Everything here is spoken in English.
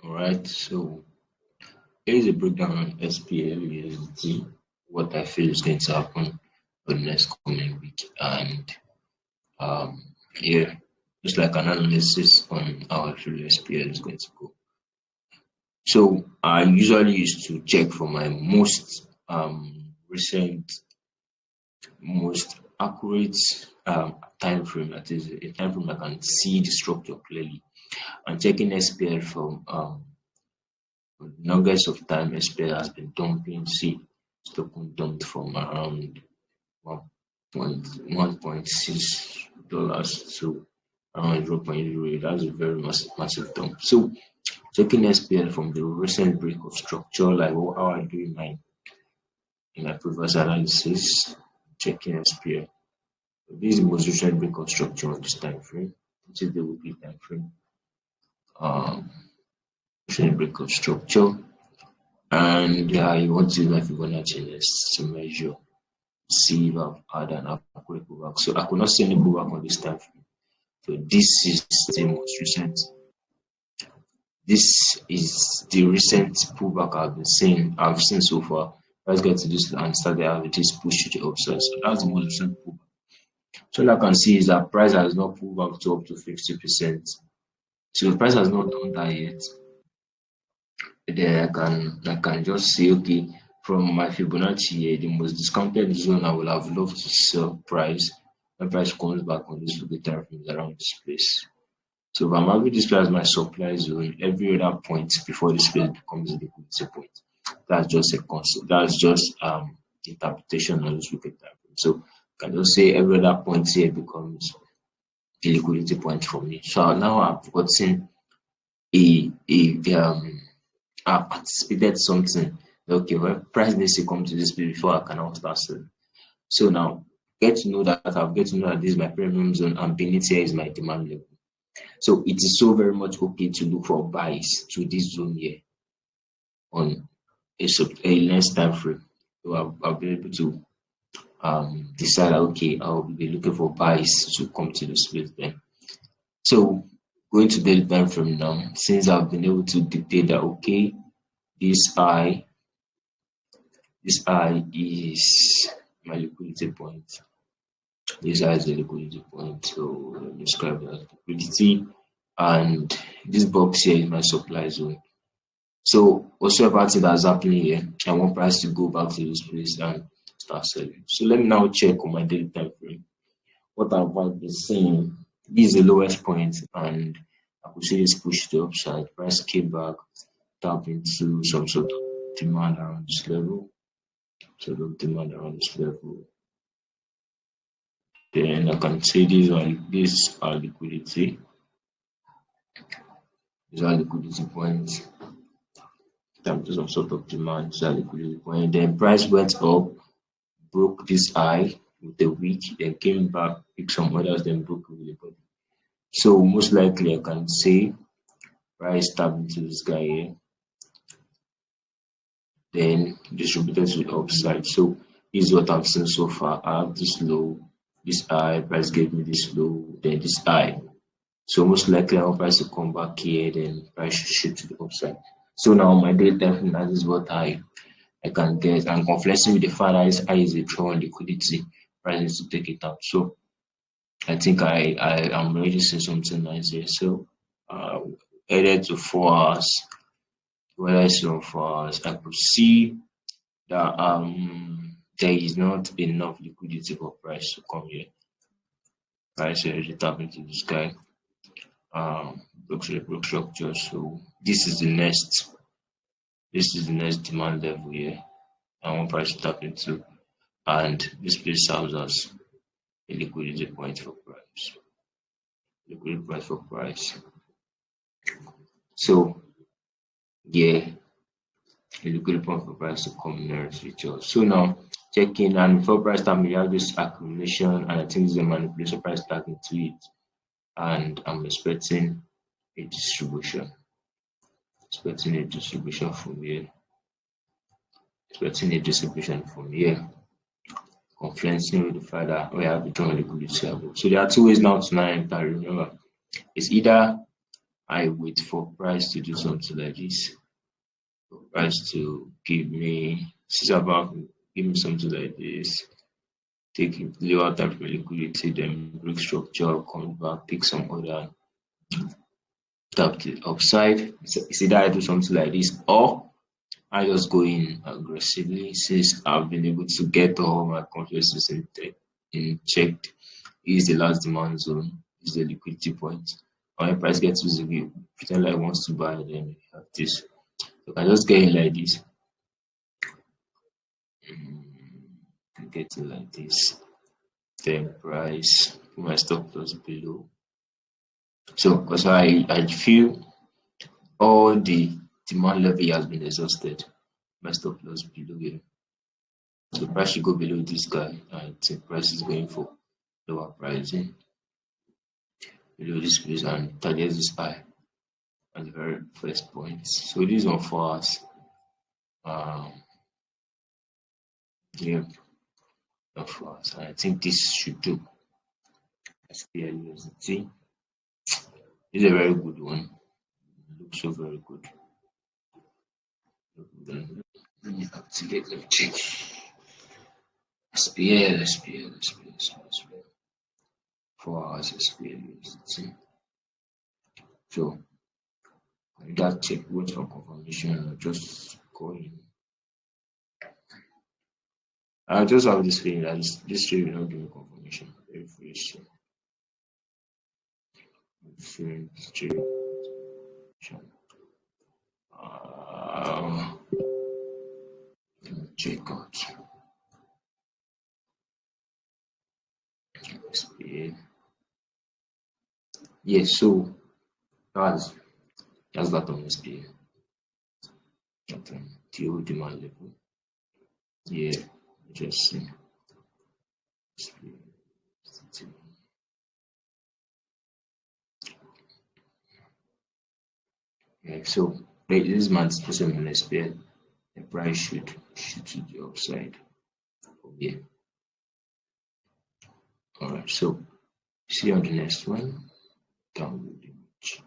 All right, so here's a breakdown on SPL USD, what I feel is going to happen for the next coming week, and um, yeah, just like an analysis on how I feel SPL is going to go. So I usually used to check for my most recent, most accurate time frame. That is a time frame I can see the structure clearly. I'm checking SPL from for the longest of time. SPL has been dumping. See, stock dumped from around 1.6 dollars to around 0.08. That's a very massive dump. So checking SPL from the recent break of structure, like how I do in my previous analysis, checking SPL. This is the most recent break of structure on this time frame, which is the weekly time frame. Um, recent break of structure, and I want to use my Fibonacci next to measure, see if I've had an accurate pullback. So I could not see any pullback on this time frame. So this is the most recent. This is the recent pullback I've seen so far. Let's get to this and start the having this push to the upside. So that's the most recent pullback. So all I can see is that price has not pulled back to up to 50%. So the price has not done that yet. Then I can just say, okay, from my Fibonacci here, the most discounted zone I would have loved to sell price when price comes back on this local time frame is around this place. So if I'm having this place as my supply zone, every other point before this place becomes a liquidity point. That's just a concept. That's just interpretation on this local time frame. So I can just say every other point here becomes a liquidity point for me. So now I've gotten a I've anticipated something. Okay, well, price needs to come to this place before I can now start selling. So now get to know that this is my premium zone and beneath here is my demand level. So it is so very much okay to look for buys to this zone here on a less time frame. So I'll be able to decide, okay, I'll be looking for buys to come to this place then. So going to daily time frame now, since I've been able to dictate that, okay, this I is my liquidity point. This I is the liquidity point. So let me describe it as liquidity. And this box here is my supply zone. So whatsoever thing that's happening here, I want price to go back to this place and start selling. So let me now check on my daily time frame. What I've been seeing, this is the lowest point, and I could see this push to the upside. Price came back, tap into some sort of demand around this level. Then I can say these are liquidity. These are liquidity points. Tap into some sort of demand. These are liquidity point. Then price went up, broke this high with a week, then came back, picked some others, then broke with the body. So most likely I can say price tapped into this guy here, then distributed to the upside. So this is what I've seen so far. I have this low, this high, price gave me this low, then this high. So most likely I want price to come back here, then price should shoot to the upside. So now my day time, that is what I can get. And conflicting with the fact that I is a draw on liquidity, price needs to take it out. So I think I am already seeing something nice here. So headed to 4 hours. When I saw 4 hours, I could see that there is not enough liquidity for price to come here. Price already tap into this guy. Broke structure. So this is the next demand level here. I want price to tap into, and this place serves as a liquidity point for price. Liquidity point for price. So yeah, a liquidity point for price to come near the future. So now checking, and before price tag, we have this accumulation, and I think this is a manipulation price tag into it, and I'm expecting a distribution. From here. Confluencing with the fact that we have the drawn liquidity above. So there are two ways now to now enter. Remember, it's either I wait for price to do something like this. For price to give me give me something like this. Take lower time for liquidity, then break structure, come back, pick some other tap the upside. It's either I do something like this or I just go in aggressively since I've been able to get all my conferences in checked. Is the last demand zone, is the liquidity point. And when price gets visible, pretend like wants to buy, then you have this. So I just get in like this. Get in like this. Then price, put my stop loss below. So because I feel all the demand level has been exhausted. My stop loss below here. So price should go below this guy. I think price is going for lower pricing below this place and target this high at the very first point. So this one for us. Yeah, for us. I think this should do. SPL USDT is a very good one. It looks so very good. Let me activate. Let me check. SPL. 4 hours SPL USDT. So that check, wait for confirmation. Just go in. I just have this feeling that this trade will not give me confirmation. Very soon. Feeling this trade. Let me check out. SPL. Yes, so that's that on SPL. That TO demand level. Yeah, just see. Yeah, so this month's percent on SPL, the price should shoot to the upside from here. Alright, so see you on the next one. Download the image.